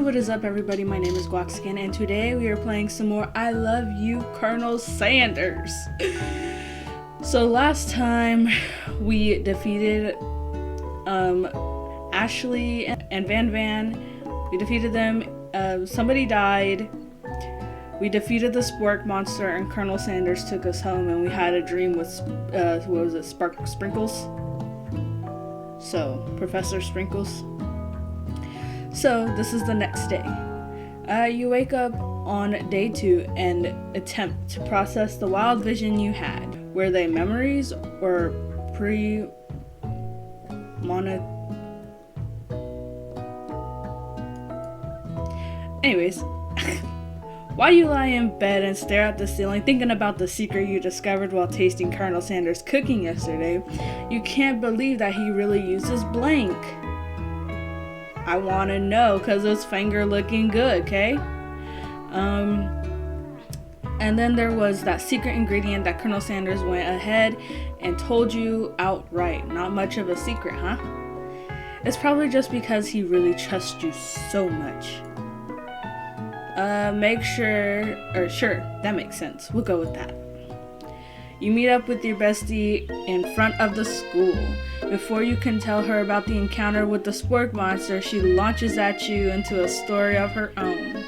what is up everybody, my name is Guaxskin and today we are playing some more I Love You, Colonel Sanders. So last time we defeated Ashley and Van. We defeated them, somebody died, we defeated the Spork monster, and Colonel Sanders took us home and we had a dream with, Sprinkles? So, Professor Sprinkles. So, this is the next day. You wake up on day 2 and attempt to process the wild vision you had. Were they memories or Anyways, while you lie in bed and stare at the ceiling thinking about the secret you discovered while tasting Colonel Sanders' cooking yesterday, you can't believe that he really uses blank. I want to know because his finger looking good, okay? And then there was that secret ingredient that Colonel Sanders went ahead and told you outright. Not much of a secret, huh? It's probably just because he really trusts you so much. Sure, that makes sense. We'll go with that. You meet up with your bestie in front of the school. Before you can tell her about the encounter with the Spork monster, she launches at you into a story of her own.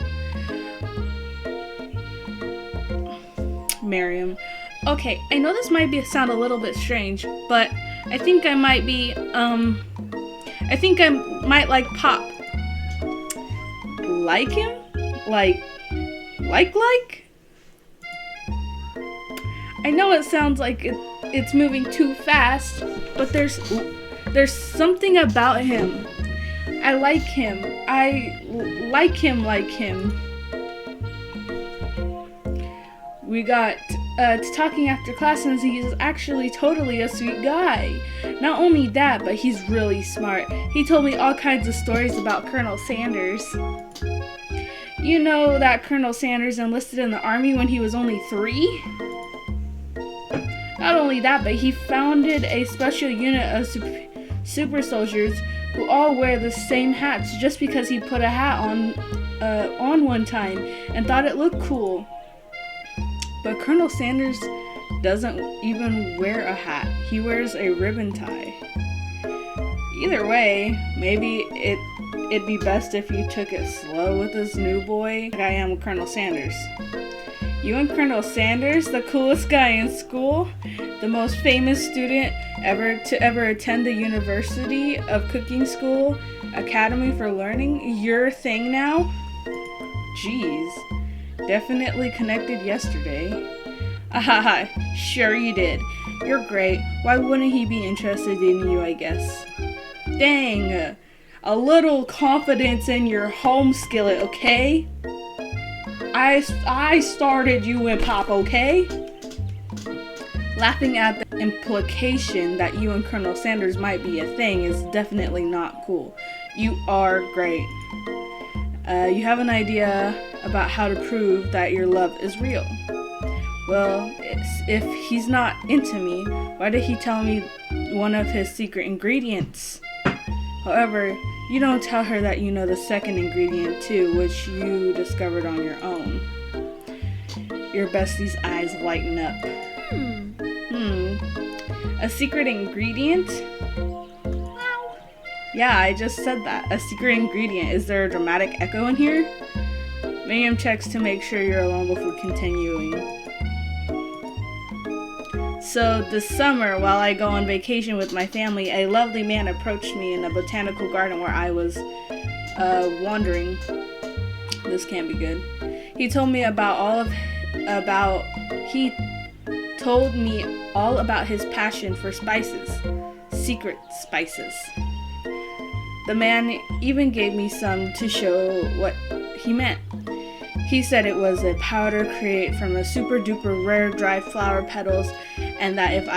Miriam. Okay, I know this might sound a little bit strange, but I think I might like Pop. Like him? Like? I know it sounds like it's moving too fast, but there's something about him. I like him. Like him. We got to talking after class, and he's actually totally a sweet guy. Not only that, but he's really smart. He told me all kinds of stories about Colonel Sanders. You know that Colonel Sanders enlisted in the army when he was only 3? Not only that, but he founded a special unit of super soldiers who all wear the same hats just because he put a hat on one time and thought it looked cool. But Colonel Sanders doesn't even wear a hat. He wears a ribbon tie. Either way, maybe it'd be best if you took it slow with this new boy like I am with Colonel Sanders. You and Colonel Sanders, the coolest guy in school, the most famous student to ever attend the University of Cooking School Academy for Learning, your thing now? Jeez, definitely connected yesterday. Ahaha, sure you did. You're great. Why wouldn't he be interested in you, I guess? Dang, a little confidence in your home skillet, okay? I started you and Pop, okay? Laughing at the implication that you and Colonel Sanders might be a thing is definitely not cool. You are great. You have an idea about how to prove that your love is real. Well, if he's not into me, why did he tell me one of his secret ingredients? However, you don't tell her that you know the second ingredient too, which you discovered on your own. Your bestie's eyes lighten up. A secret ingredient? Wow. Yeah, I just said that. A secret ingredient. Is there a dramatic echo in here? Miriam checks to make sure you're alone before continuing. So this summer, while I go on vacation with my family, a lovely man approached me in a botanical garden where I was wandering. This can't be good. He told me all about his passion for spices, secret spices. The man even gave me some to show what he meant. He said it was a powder created from a super duper rare dried flower petals, and that if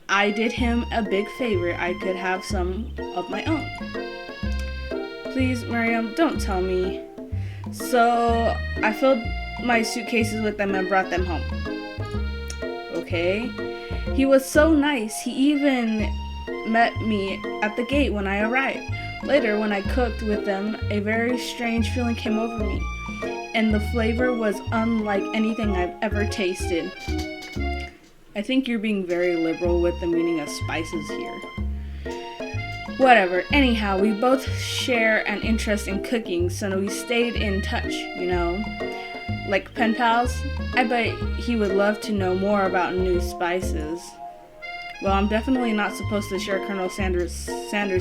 I did him a big favor, I could have some of my own. Please, Miriam, don't tell me. So I filled my suitcases with them and brought them home. Okay. He was so nice. He even met me at the gate when I arrived. Later, when I cooked with them, a very strange feeling came over me, and the flavor was unlike anything I've ever tasted. I think you're being very liberal with the meaning of spices here. Whatever. Anyhow, we both share an interest in cooking, so we stayed in touch, Like pen pals. I bet he would love to know more about new spices. Well, I'm definitely not supposed to share Colonel Sanders'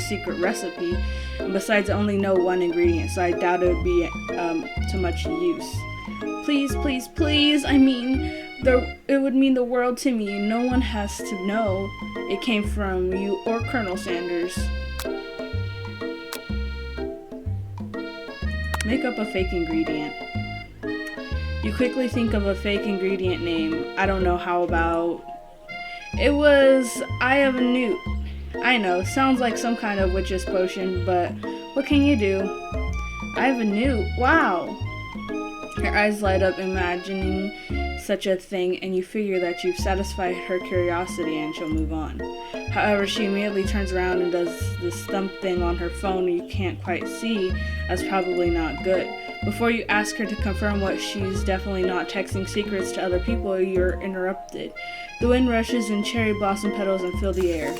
secret recipe, and besides, I only know one ingredient, so I doubt it would be too much use. Please, please, please, it would mean the world to me. No one has to know it came from you or Colonel Sanders. Make up a fake ingredient. You quickly think of a fake ingredient name. I don't know, how about... It was Eye of a Newt. I know, sounds like some kind of witch's potion, but what can you do? Eye of a Newt, wow! Her eyes light up imagining such a thing, and you figure that you've satisfied her curiosity and she'll move on. However, she immediately turns around and does this thumb thing on her phone you can't quite see, as probably not good. Before you ask her to confirm what she's definitely not texting secrets to other people, you're interrupted. The wind rushes in cherry blossom petals and fill the air.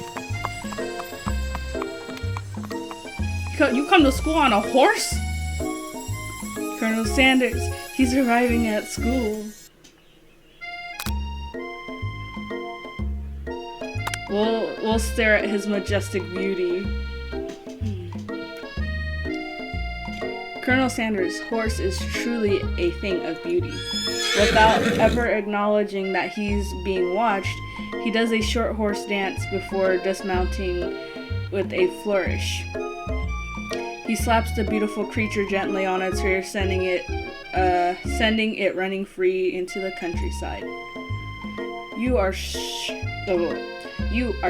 You come to school on a horse? Colonel Sanders, he's arriving at school. We'll stare at his majestic beauty. Colonel Sanders' horse is truly a thing of beauty. Without ever acknowledging that he's being watched, he does a short horse dance before dismounting with a flourish. He slaps the beautiful creature gently on its rear, sending it running free into the countryside. You are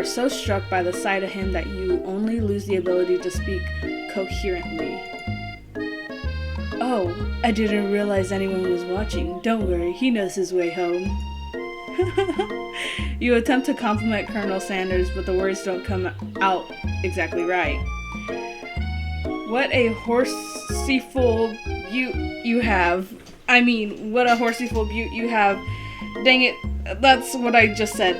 so struck by the sight of him that you only lose the ability to speak coherently. Oh, I didn't realize anyone was watching. Don't worry, he knows his way home. You attempt to compliment Colonel Sanders, but the words don't come out exactly right. What a horseyful beaut you have. What a horseyful beaut you have. Dang it, that's what I just said.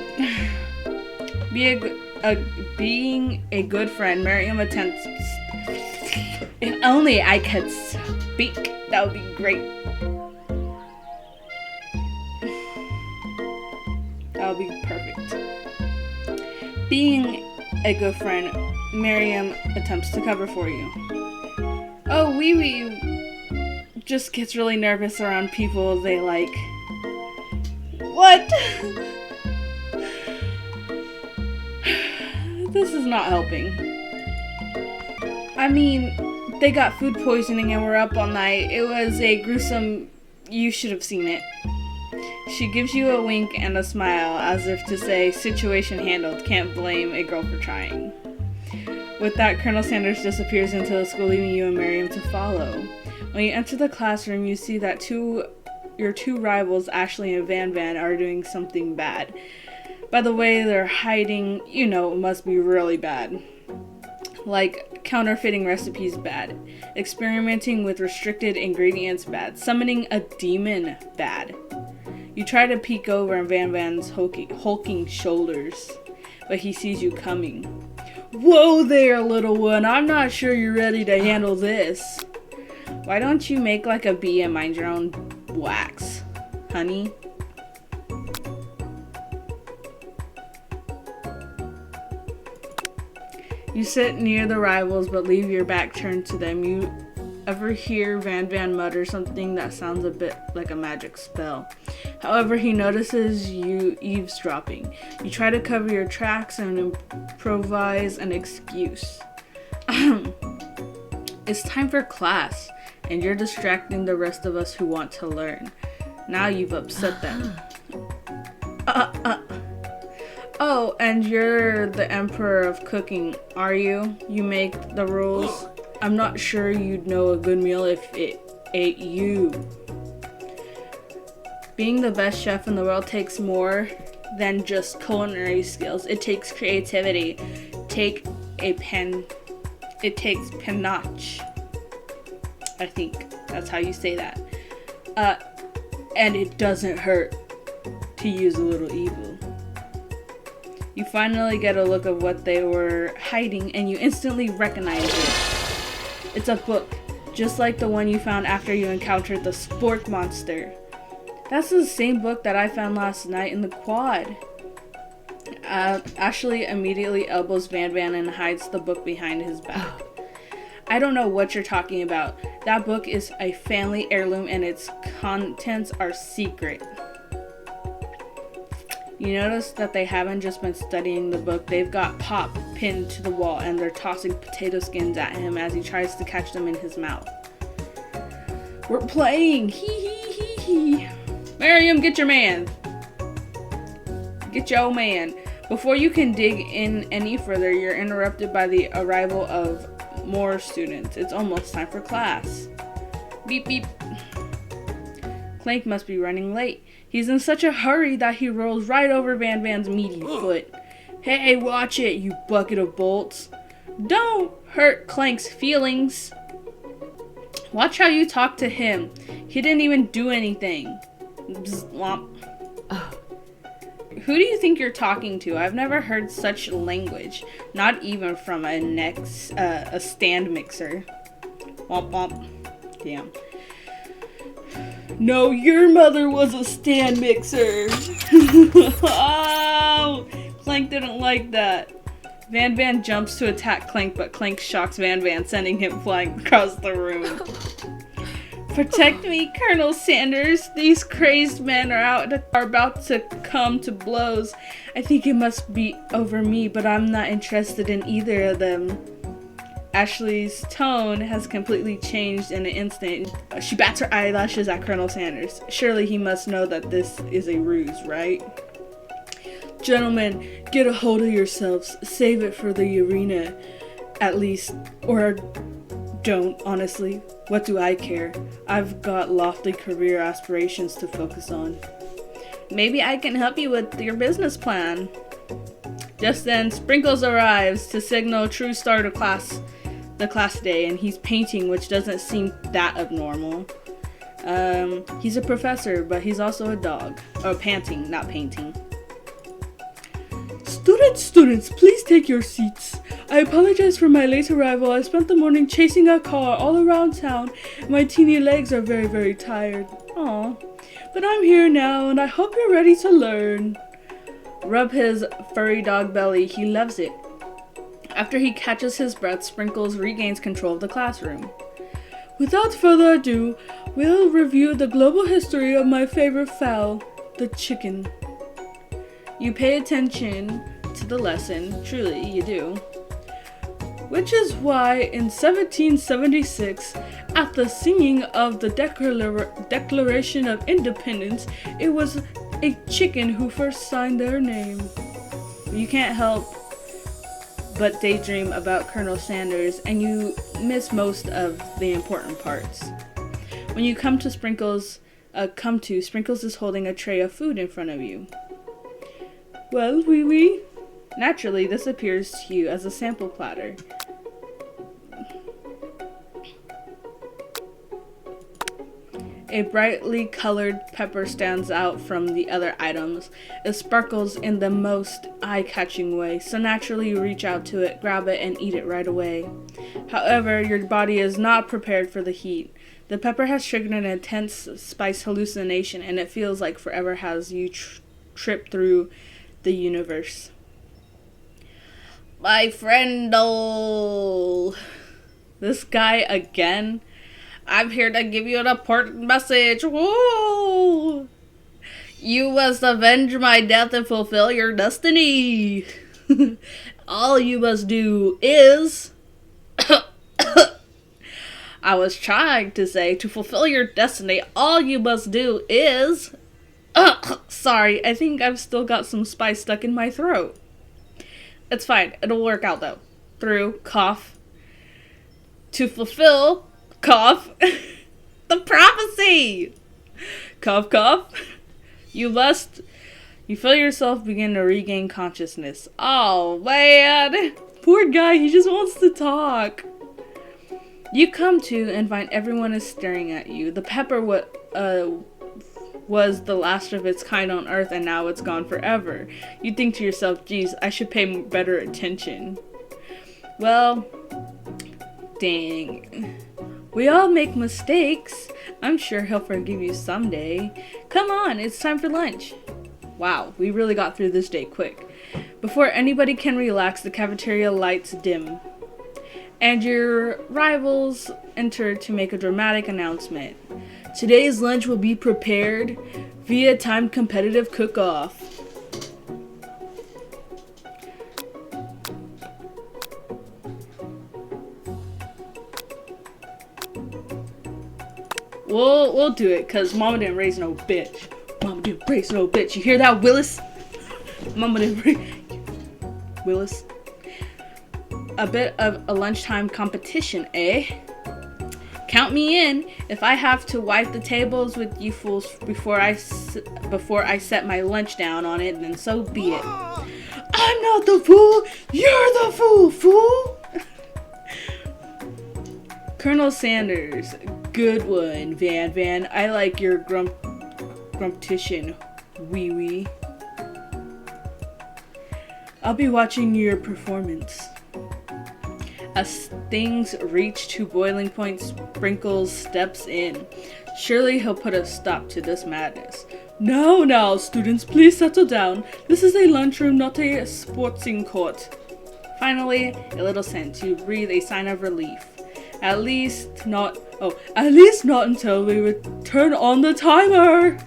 Being a good friend, Miriam attempts. If only I could speak, that would be great. That would be perfect. Being a good friend, Miriam attempts to cover for you. Oh, Wee Wee just gets really nervous around people they like. What? This is not helping. They got food poisoning and were up all night. It was a gruesome... You should have seen it. She gives you a wink and a smile, as if to say, situation handled, can't blame a girl for trying. With that, Colonel Sanders disappears into the school, leaving you and Miriam to follow. When you enter the classroom, you see that your two rivals, Ashley and Van Van, are doing something bad. By the way they're hiding, it must be really bad. Like, counterfeiting recipes bad. Experimenting with restricted ingredients bad. Summoning a demon bad. You try to peek over in Van Van's hulking shoulders, but he sees you coming. Whoa there, little one. I'm not sure you're ready to handle this. Why don't you make like a bee and mind your own wax, honey? You sit near the rivals but leave your back turned to them. You ever hear Van Van mutter something that sounds a bit like a magic spell. However, he notices you eavesdropping. You try to cover your tracks and improvise an excuse. It's time for class, and you're distracting the rest of us who want to learn. Now you've upset them. Oh, and you're the emperor of cooking, are you? You make the rules? I'm not sure you'd know a good meal if it ate you. Being the best chef in the world takes more than just culinary skills. It takes creativity. Take a pen It takes panache. I think that's how you say that. And it doesn't hurt to use a little evil. You finally get a look of what they were hiding, and you instantly recognize it. It's a book, just like the one you found after you encountered the spork monster. That's the same book that I found last night in the quad. Ashley immediately elbows Van Van and hides the book behind his back. I don't know what you're talking about. That book is a family heirloom and its contents are secret. You notice that they haven't just been studying the book. They've got Pop pinned to the wall and they're tossing potato skins at him as he tries to catch them in his mouth. We're playing! Hee hee hee hee! Miriam, get your man! Get your old man. Before you can dig in any further, you're interrupted by the arrival of more students. It's almost time for class. Beep beep. Clank must be running late. He's in such a hurry that he rolls right over Van Van's meaty foot. Hey, watch it, you bucket of bolts. Don't hurt Clank's feelings. Watch how you talk to him. He didn't even do anything. Bzz, womp. Who do you think you're talking to? I've never heard such language. Not even from a stand mixer. Womp womp. Damn. No, your mother was a stand mixer. Oh, Clank didn't like that. Van Van jumps to attack Clank, but Clank shocks Van Van, sending him flying across the room. Protect me, Colonel Sanders. These crazed men are about to come to blows. I think it must be over me, but I'm not interested in either of them. Ashley's tone has completely changed in an instant. She bats her eyelashes at Colonel Sanders. Surely he must know that this is a ruse, right? Gentlemen, get a hold of yourselves. Save it for the arena, at least. Or don't, honestly. What do I care? I've got lofty career aspirations to focus on. Maybe I can help you with your business plan. Just then, Sprinkles arrives to signal a true start of the class day, and he's painting, which doesn't seem that abnormal. He's a professor, but he's also a dog. Or panting, not painting. Students, please take your seats. I apologize for my late arrival. I spent the morning chasing a car all around town. My teeny legs are very, very tired. Aw. But I'm here now, and I hope you're ready to learn. Rub his furry dog belly. He loves it. After he catches his breath, Sprinkles regains control of the classroom. Without further ado, we'll review the global history of my favorite fowl, the chicken. You pay attention to the lesson, truly you do. Which is why in 1776, at the singing of the Declaration of Independence, it was a chicken who first signed their name. You can't help but daydream about Colonel Sanders, and you miss most of the important parts. When you come to Sprinkles is holding a tray of food in front of you. Well, oui. Naturally, this appears to you as a sample platter. A brightly colored pepper stands out from the other items. It sparkles in the most eye-catching way, so naturally you reach out to it, grab it, and eat it right away. However, your body is not prepared for the heat. The pepper has triggered an intense spice hallucination, and it feels like forever has you tripped through the universe. My friendo! This guy again? I'm here to give you an important message. Whoa! You must avenge my death and fulfill your destiny. All you must do is... I was trying to say, to fulfill your destiny, all you must do is... Sorry, I think I've still got some spice stuck in my throat. It's fine. It'll work out, though. Through, cough. To fulfill... Cough. The prophecy. Cough, cough. You feel yourself begin to regain consciousness. Oh, man. Poor guy, he just wants to talk. You come to and find everyone is staring at you. The pepper was the last of its kind on Earth, and now it's gone forever. You think to yourself, geez, I should pay better attention. Well, dang. We all make mistakes. I'm sure he'll forgive you someday. Come on, it's time for lunch. Wow, we really got through this day quick. Before anybody can relax, the cafeteria lights dim, and your rivals enter to make a dramatic announcement. Today's lunch will be prepared via timed competitive cook-off. We'll do it, cause Mama didn't raise no bitch. Mama didn't raise no bitch. You hear that, Willis? Mama didn't raise... Willis? A bit of a lunchtime competition, eh? Count me in. If I have to wipe the tables with you fools before I set my lunch down on it, then so be it. I'm not the fool. You're the fool. Colonel Sanders. Good one, Van. I like your grumptition, wee. I'll be watching your performance. As things reach to boiling point, Sprinkles steps in. Surely he'll put a stop to this madness. Now, students, please settle down. This is a lunchroom, not a sportsing court. Finally, a little sense to breathe a sign of relief. At least not until we return on the timer.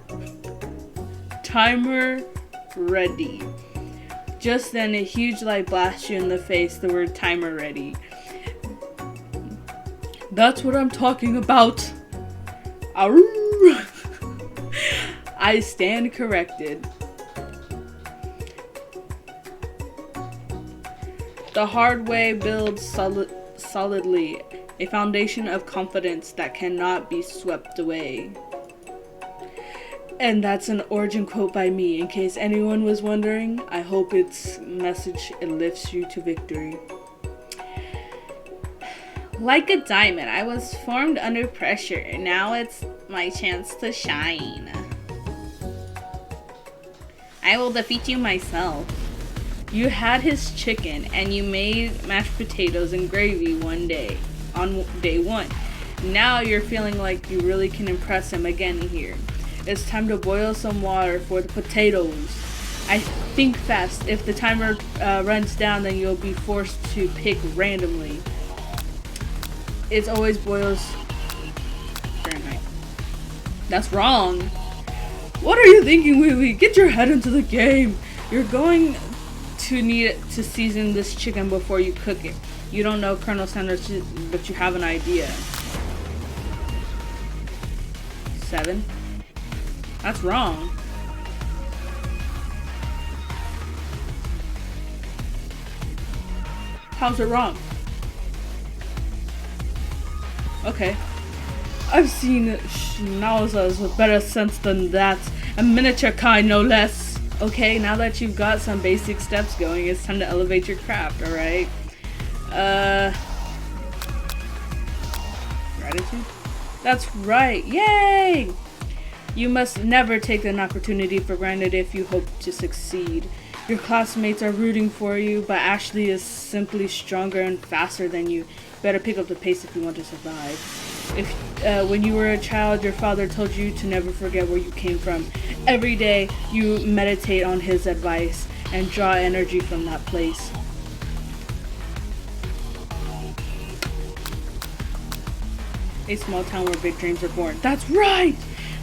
Timer ready. Just then, a huge light blasts you in the face, the word timer ready. That's what I'm talking about. I stand corrected. The hard way builds solidly. A foundation of confidence that cannot be swept away. And that's an origin quote by me, in case anyone was wondering. I hope its message lifts you to victory. Like a diamond, I was formed under pressure. Now it's my chance to shine. I will defeat you myself. You had his chicken, and you made mashed potatoes and gravy on day one. Now you're feeling like you really can impress him again here. It's time to boil some water for the potatoes. I think fast. If the timer runs down, then you'll be forced to pick randomly. It always boils Fahrenheit. That's wrong. What are you thinking, Wee? Get your head into the game. You're going to need to season this chicken before you cook it. You don't know Colonel Sanders, but you have an idea. 7. That's wrong. How's it wrong? Okay. I've seen schnauzers with better sense than that. A miniature kind, no less. Okay, now that you've got some basic steps going, it's time to elevate your craft, alright? Gratitude? That's right. Yay! You must never take an opportunity for granted if you hope to succeed. Your classmates are rooting for you, but Ashley is simply stronger and faster than you. Better pick up the pace if you want to survive. When you were a child, your father told you to never forget where you came from. Every day, you meditate on his advice and draw energy from that place. A small town where big dreams are born. That's right!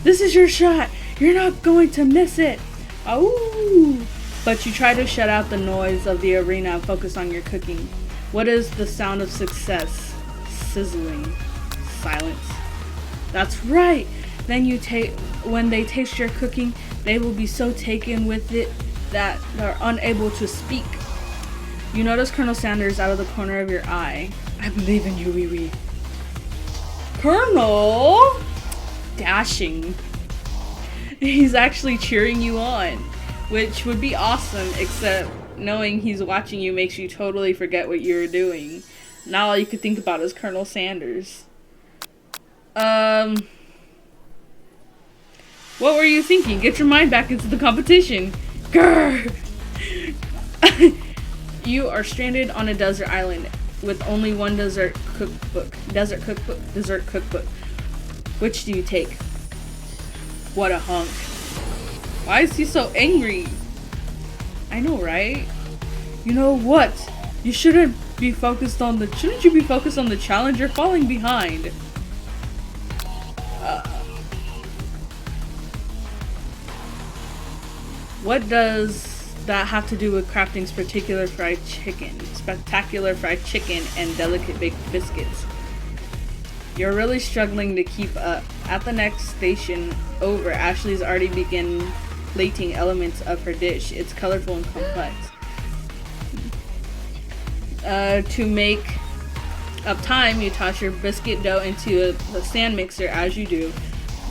This is your shot! You're not going to miss it! Oh! But you try to shut out the noise of the arena and focus on your cooking. What is the sound of success? Sizzling. Silence. That's right! Then when they taste your cooking, they will be so taken with it that they're unable to speak. You notice Colonel Sanders out of the corner of your eye. I believe in you, Wee. Colonel! Dashing. He's actually cheering you on, which would be awesome, except knowing he's watching you makes you totally forget what you're doing. Now all you can think about is Colonel Sanders. What were you thinking? Get your mind back into the competition. Grr! You are stranded on a desert island with only one dessert cookbook. Which do you take? What a hunk. Why is he so angry? I know, right? You know what? Shouldn't you be focused on the challenge? You're falling behind. What does that have to do with crafting spectacular fried chicken and delicate baked biscuits? You're really struggling to keep up. At the next station over, Ashley's already begun plating elements of her dish. It's colorful and complex. To make up time, you toss your biscuit dough into the stand mixer. As you do,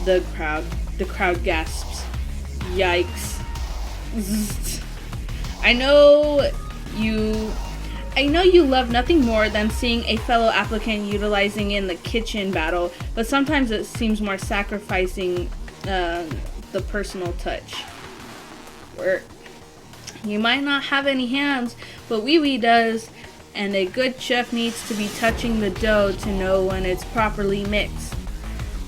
the crowd gasps. Yikes. I know you love nothing more than seeing a fellow applicant utilizing in the kitchen battle, but sometimes it seems more sacrificing the personal touch. You might not have any hands, but Wee Wee does, and a good chef needs to be touching the dough to know when it's properly mixed.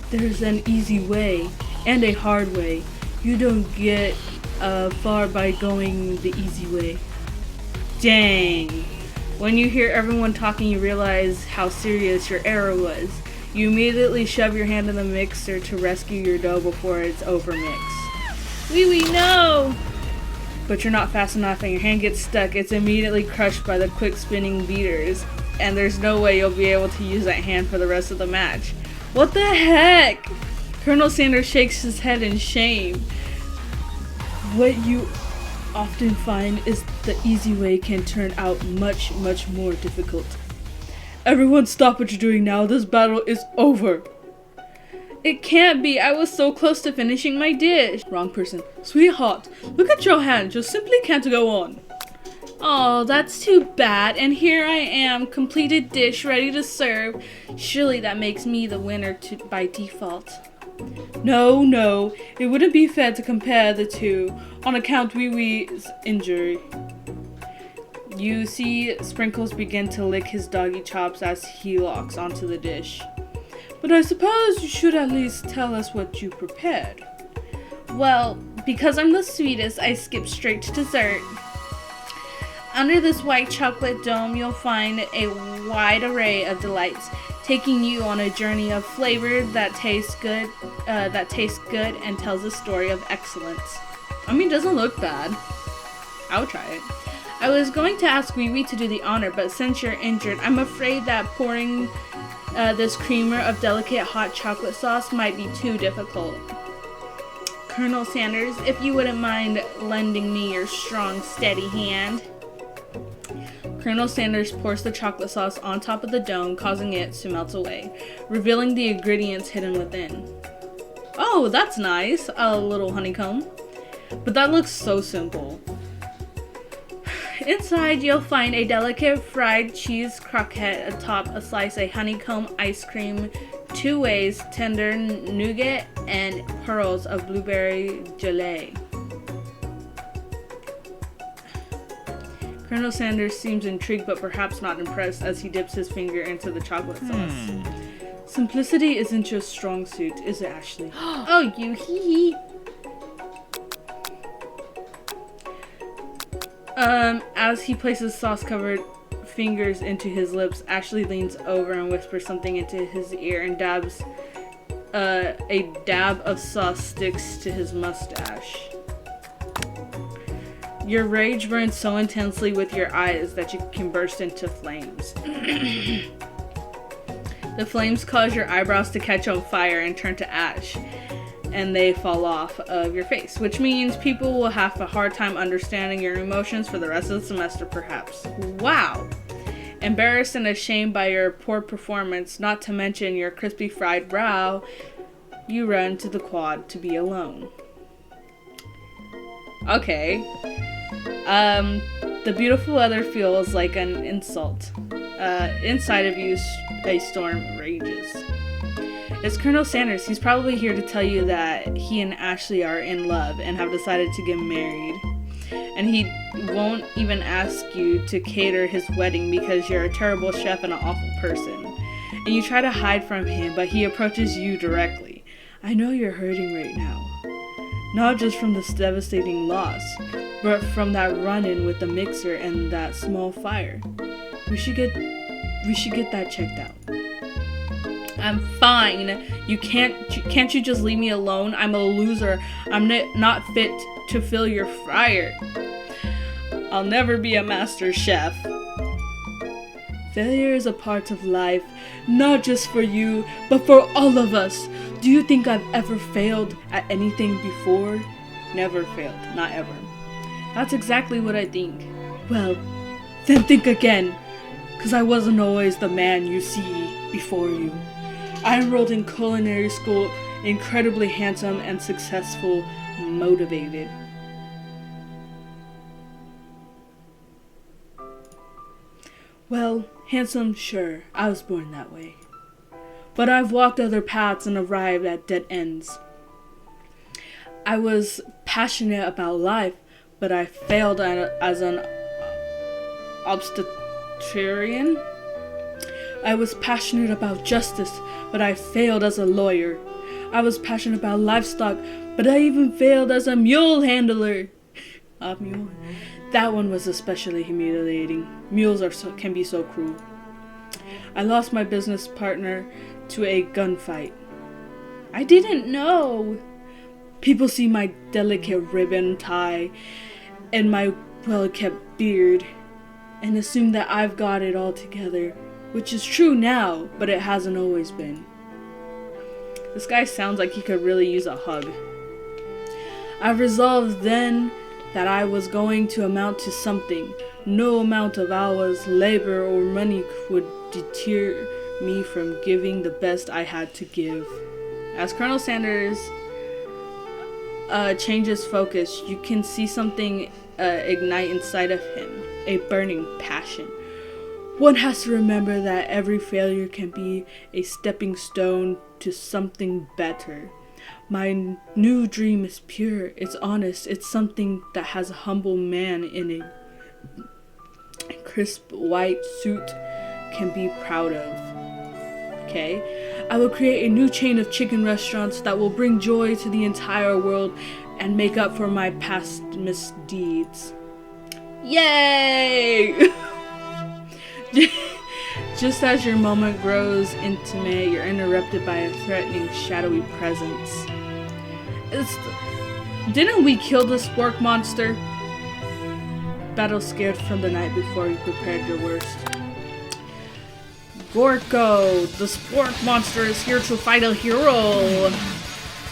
There's an easy way and a hard way. You don't get far by going the easy way. Dang. When you hear everyone talking, you realize how serious your error was. You immediately shove your hand in the mixer to rescue your dough before it's overmixed. Wee wee, no! But you're not fast enough and your hand gets stuck. It's immediately crushed by the quick spinning beaters, and there's no way you'll be able to use that hand for the rest of the match. What the heck? Colonel Sanders shakes his head in shame. What you often find is the easy way can turn out much, much more difficult. Everyone stop what you're doing now. This battle is over. It can't be. I was so close to finishing my dish. Wrong person. Sweetheart, look at your hand. You simply can't go on. Oh, that's too bad. And here I am, completed dish, ready to serve. Surely that makes me the winner by default. No, it wouldn't be fair to compare the two on account Wee Wee's injury. You see Sprinkles begin to lick his doggy chops as he locks onto the dish. But I suppose you should at least tell us what you prepared. Well, because I'm the sweetest, I skip straight to dessert. Under this white chocolate dome, you'll find a wide array of delights, taking you on a journey of flavor that tastes good and tells a story of excellence. I mean, it doesn't look bad. I'll try it. I was going to ask Wee Wee to do the honor, but since you're injured, I'm afraid that pouring this creamer of delicate hot chocolate sauce might be too difficult. Colonel Sanders, if you wouldn't mind lending me your strong, steady hand. Colonel Sanders pours the chocolate sauce on top of the dome, causing it to melt away, revealing the ingredients hidden within. Oh, that's nice, a little honeycomb. But that looks so simple. Inside, you'll find a delicate fried cheese croquette atop a slice of honeycomb ice cream, 2 ways, tender nougat, and pearls of blueberry gelée. Colonel Sanders seems intrigued but perhaps not impressed as he dips his finger into the chocolate sauce. Simplicity isn't your strong suit, is it, Ashley? Oh, you hee. As he places sauce-covered fingers into his lips, Ashley leans over and whispers something into his ear and a dab of sauce sticks to his mustache. Your rage burns so intensely with your eyes that you can burst into flames. The flames cause your eyebrows to catch on fire and turn to ash, and they fall off of your face, which means people will have a hard time understanding your emotions for the rest of the semester, perhaps. Wow! Embarrassed and ashamed by your poor performance, not to mention your crispy fried brow, you run to the quad to be alone. Okay. The beautiful weather feels like an insult. inside of you a storm rages. It's Colonel Sanders. He's probably here to tell you that he and Ashley are in love and have decided to get married. And he won't even ask you to cater his wedding because you're a terrible chef and an awful person. And you try to hide from him, but he approaches you directly. I know you're hurting right now. Not just from this devastating loss, but from that run-in with the mixer and that small fire. We should get that checked out. I'm fine. Can't you just leave me alone? I'm a loser. I'm not fit to fill your fryer. I'll never be a master chef. Failure is a part of life, not just for you, but for all of us. Do you think I've ever failed at anything before? Never failed, not ever. That's exactly what I think. Well, then think again, 'cause I wasn't always the man you see before you. I enrolled in culinary school, incredibly handsome and successful, motivated. Well, handsome, sure, I was born that way. But I've walked other paths and arrived at dead ends. I was passionate about life, but I failed as an obstetrician. I was passionate about justice, but I failed as a lawyer. I was passionate about livestock, but I even failed as a mule handler. A mule? That one was especially humiliating. Mules can be so cruel. I lost my business partner to a gunfight. I didn't know. People see my delicate ribbon tie and my well-kept beard and assume that I've got it all together, which is true now, but it hasn't always been. This guy sounds like he could really use a hug. I resolved then that I was going to amount to something. No amount of hours, labor, or money would deter me from giving the best I had to give. As Colonel Sanders changes focus, you can see something ignite inside of him, a burning passion. One has to remember that every failure can be a stepping stone to something better. My new dream is pure, it's honest, it's something that has a humble man in a crisp white suit can be proud of. Okay? I will create a new chain of chicken restaurants that will bring joy to the entire world and make up for my past misdeeds. Yay! Just as your moment grows intimate, you're interrupted by a threatening, shadowy presence. Didn't we kill the spork monster? Battle scared from the night before you prepared your worst. Gorko, the spork monster is here to fight a hero.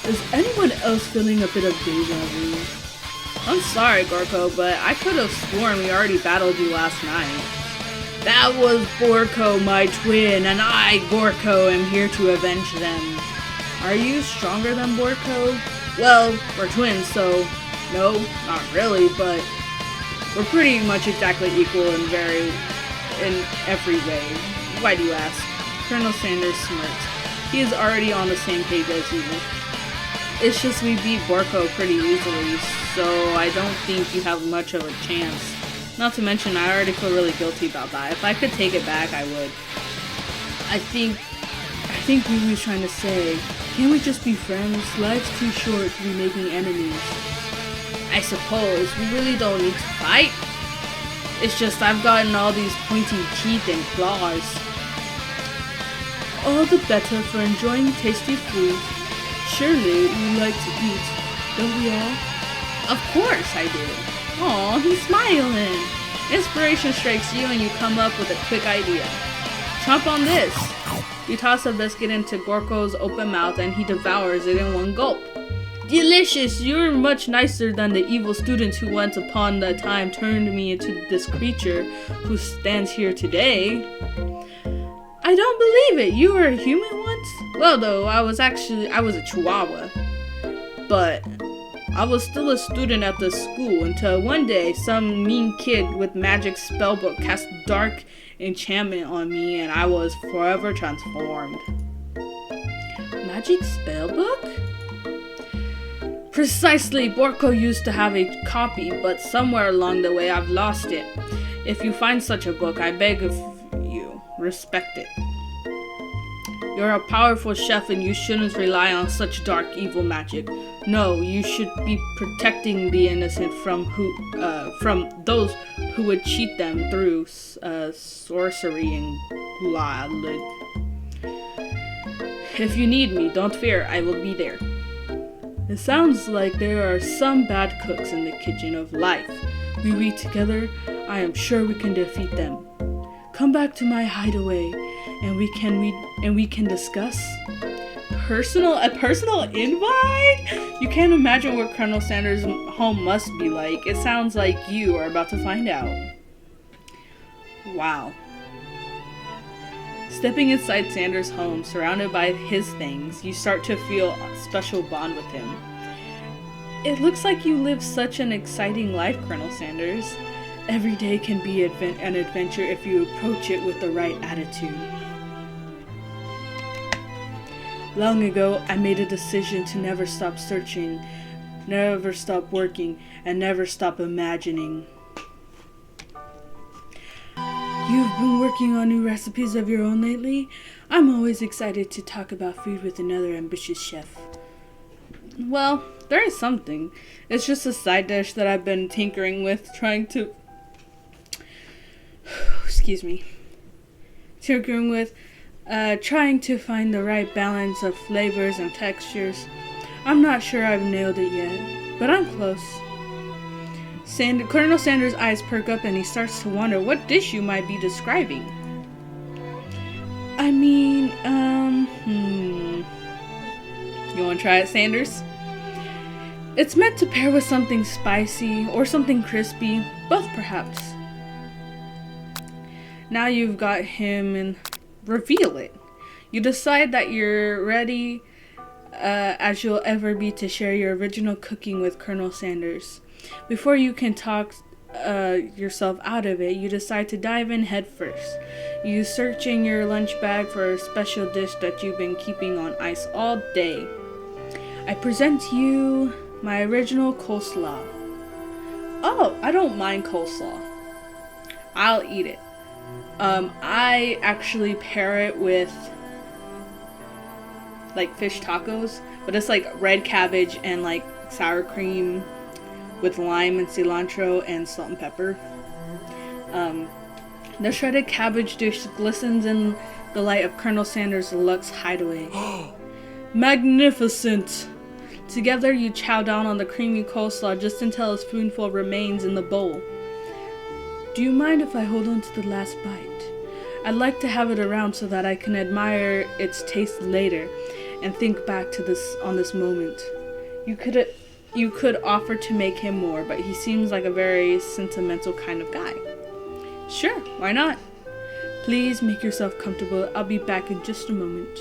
Is anyone else feeling a bit of deja vu? I'm sorry, Gorko, but I could have sworn we already battled you last night. That was Borko, my twin, and I, Gorko, am here to avenge them. Are you stronger than Borko? Well, we're twins, so no, not really, but we're pretty much exactly equal in every way. Why do you ask? Colonel Sanders smirks. He is already on the same page as you. It's just we beat Borko pretty easily, so I don't think you have much of a chance. Not to mention, I already feel really guilty about that. If I could take it back, I would. I think Riri was trying to say, can't we just be friends? Life's too short to be making enemies. I suppose we really don't need to fight. It's just I've gotten all these pointy teeth and claws. All the better for enjoying tasty food. Surely we like to eat, don't we all? Of course I do. Aw, he's smiling. Inspiration strikes you and you come up with a quick idea. Chomp on this. You toss a biscuit into Gorko's open mouth and he devours it in one gulp. Delicious! You're much nicer than the evil students who once upon a time turned me into this creature who stands here today. I don't believe it! You were a human once? Well though, I was a chihuahua. But I was still a student at the school until one day some mean kid with magic spellbook cast dark enchantment on me and I was forever transformed. Magic spellbook? Precisely, Borko used to have a copy, but somewhere along the way I've lost it. If you find such a book, I beg of you, respect it. You're a powerful chef and you shouldn't rely on such dark, evil magic. No, you should be protecting the innocent from those who would cheat them through sorcery and gulad. If you need me, don't fear, I will be there. It sounds like there are some bad cooks in the kitchen of life. We eat together, I am sure we can defeat them. Come back to my hideaway and we can discuss. A personal invite? You can't imagine what Colonel Sanders' home must be like. It sounds like you are about to find out. Wow. Stepping inside Sanders' home, surrounded by his things, you start to feel a special bond with him. It looks like you live such an exciting life, Colonel Sanders. Every day can be an adventure if you approach it with the right attitude. Long ago, I made a decision to never stop searching, never stop working, and never stop imagining. You've been working on new recipes of your own lately? I'm always excited to talk about food with another ambitious chef. Well, there is something. It's just a side dish that I've been tinkering with, trying to find the right balance of flavors and textures. I'm not sure I've nailed it yet, but I'm close. Colonel Sanders' eyes perk up and he starts to wonder what dish you might be describing. You want to try it, Sanders? It's meant to pair with something spicy or something crispy, both perhaps. Now you've got him and reveal it. You decide that you're ready as you'll ever be to share your original cooking with Colonel Sanders. Before you can talk yourself out of it, you decide to dive in head first. You search in your lunch bag for a special dish that you've been keeping on ice all day. I present to you my original coleslaw. Oh, I don't mind coleslaw. I'll eat it. I actually pair it with like fish tacos, but it's like red cabbage and like sour cream with lime and cilantro and salt and pepper. The shredded cabbage dish glistens in the light of Colonel Sanders' Lux hideaway. Magnificent! Together you chow down on the creamy coleslaw just until a spoonful remains in the bowl. Do you mind if I hold on to the last bite? I'd like to have it around so that I can admire its taste later and think back to this moment. You could offer to make him more, but he seems like a very sentimental kind of guy. Sure, why not? Please make yourself comfortable. I'll be back in just a moment.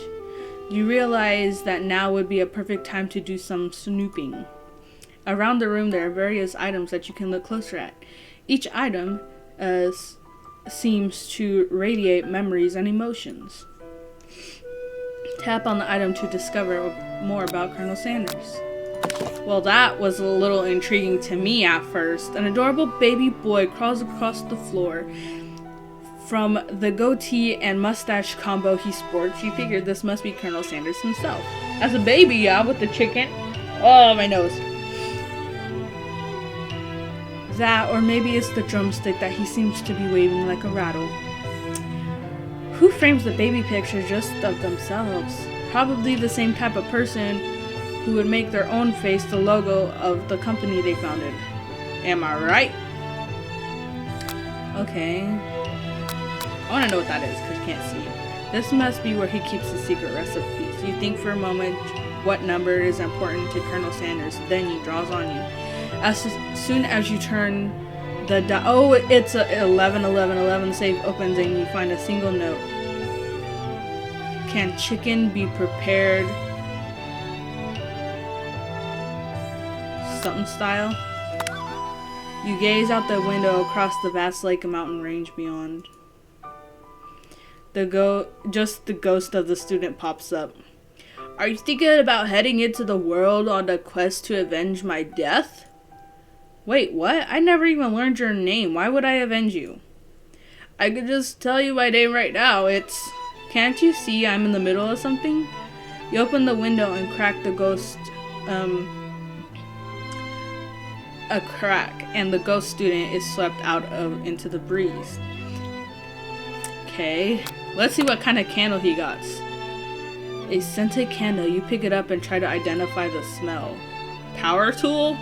You realize that now would be a perfect time to do some snooping. Around the room there are various items that you can look closer at. Each item seems to radiate memories and emotions. Tap on the item to discover more about Colonel Sanders. Well, that was a little intriguing to me at first. An adorable baby boy crawls across the floor. From the goatee and mustache combo he sports, you figure this must be Colonel Sanders himself. As a baby, yeah, with the chicken. Oh, my nose. That, or maybe it's the drumstick that he seems to be waving like a rattle. Who frames the baby picture just of themselves? Probably the same type of person who would make their own face the logo of the company they founded. Am I right? Okay. I want to know what that is because you can't see it. This must be where he keeps the secret recipes. You think for a moment what number is important to Colonel Sanders, then he draws on you. As soon as you turn the oh, it's a 111111 safe opens and you find a single note. Can chicken be prepared something style. You gaze out the window across the vast lake and mountain range beyond. Just the ghost of the student pops up. Are you thinking about heading into the world on a quest to avenge my death? Wait, what? I never even learned your name. Why would I avenge you? I could just tell you my name right now. Can't you see I'm in the middle of something? You open the window and crack the ghost, a crack, and the ghost student is swept into the breeze. Okay, let's see what kind of candle he got. A scented candle. You pick it up and try to identify the smell. Power tool?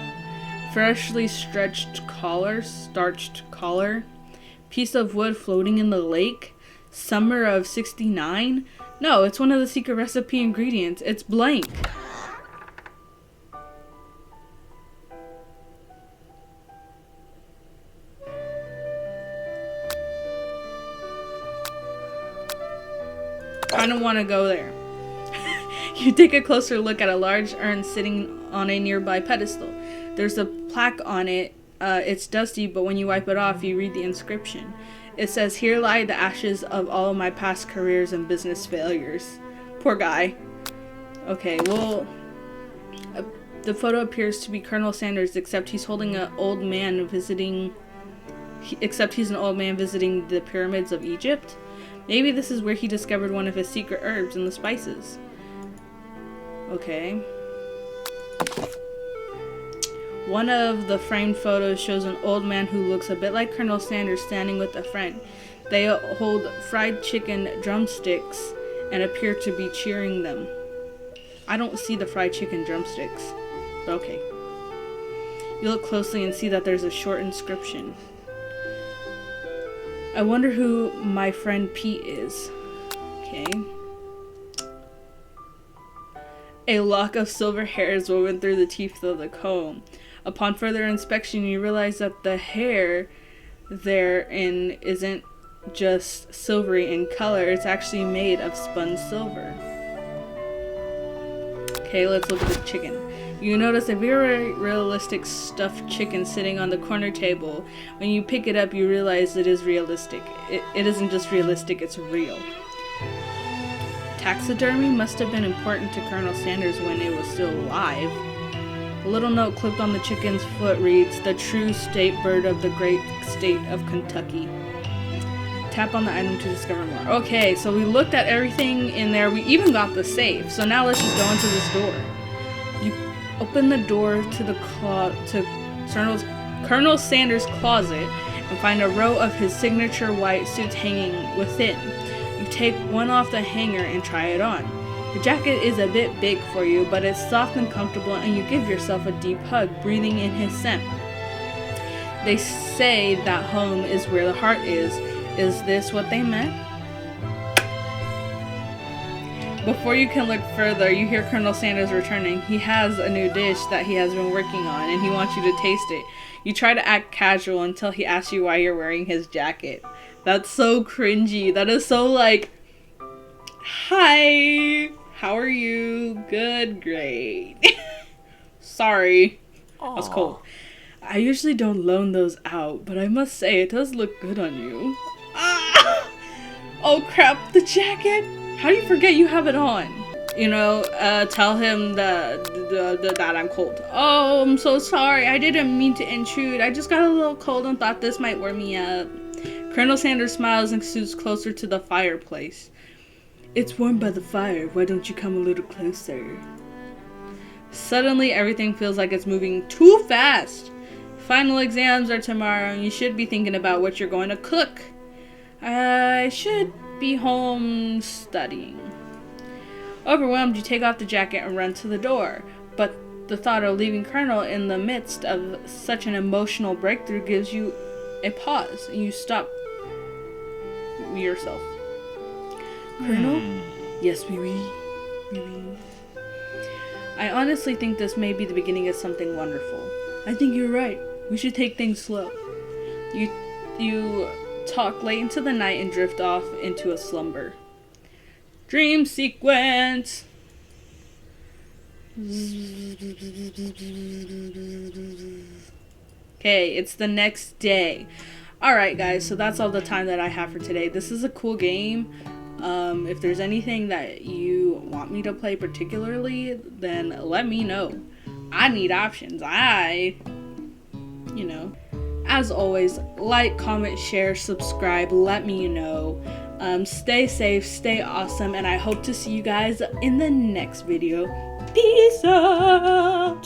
Freshly starched collar. Piece of wood floating in the lake. Summer of 69? No, it's one of the secret recipe ingredients. It's blank. I don't want to go there. You take a closer look at a large urn sitting on a nearby pedestal. There's a plaque on it. It's dusty, but when you wipe it off, you read the inscription. It says, "Here lie the ashes of all of my past careers and business failures." Poor guy. Okay, well, the photo appears to be Colonel Sanders, except he's holding an old man visiting. Except he's an old man visiting the pyramids of Egypt. Maybe this is where he discovered one of his secret herbs and the spices. Okay. One of the framed photos shows an old man who looks a bit like Colonel Sanders standing with a friend. They hold fried chicken drumsticks and appear to be cheering them. I don't see the fried chicken drumsticks. But okay. You look closely and see that there's a short inscription. I wonder who my friend Pete is. Okay. A lock of silver hair is woven through the teeth of the comb. Upon further inspection, you realize that the hair therein isn't just silvery in color, it's actually made of spun silver. Okay, let's look at the chicken. You notice a very realistic stuffed chicken sitting on the corner table. When you pick it up, you realize it is realistic. It isn't just realistic, it's real. Taxidermy must have been important to Colonel Sanders when it was still alive. A little note clipped on the chicken's foot reads, "The true state bird of the great state of Kentucky." Tap on the item to discover more. Okay, so we looked at everything in there. We even got the safe. So now let's just go into this door. You open the door to the Colonel Sanders' closet and find a row of his signature white suits hanging within. You take one off the hanger and try it on. The jacket is a bit big for you, but it's soft and comfortable, and you give yourself a deep hug, breathing in his scent. They say that home is where the heart is. Is this what they meant? Before you can look further, you hear Colonel Sanders returning. He has a new dish that he has been working on, and he wants you to taste it. You try to act casual until he asks you why you're wearing his jacket. That's so cringy. That is so like, "Hi, how are you? Good, great." Sorry. That was cold. I usually don't loan those out, but I must say it does look good on you. Ah! Oh crap, the jacket? How do you forget you have it on? Tell him that I'm cold. "Oh, I'm so sorry. I didn't mean to intrude. I just got a little cold and thought this might warm me up." Colonel Sanders smiles and scoots closer to the fireplace. "It's warm by the fire. Why don't you come a little closer?" Suddenly, everything feels like it's moving too fast. Final exams are tomorrow, and you should be thinking about what you're going to cook. I should be home studying. Overwhelmed, you take off the jacket and run to the door. But the thought of leaving Colonel in the midst of such an emotional breakthrough gives you a pause, and you stop yourself. "Colonel?" "Yes, oui. I honestly think this may be the beginning of something wonderful." "I think you're right. We should take things slow." You talk late into the night and drift off into a slumber. Dream sequence. Okay, it's the next day. Alright guys, so that's all the time that I have for today. This is a cool game. If there's anything that you want me to play particularly, then let me know. I need options. As always, like, comment, share, subscribe, let me know. Stay safe, stay awesome, and I hope to see you guys in the next video. Peace out!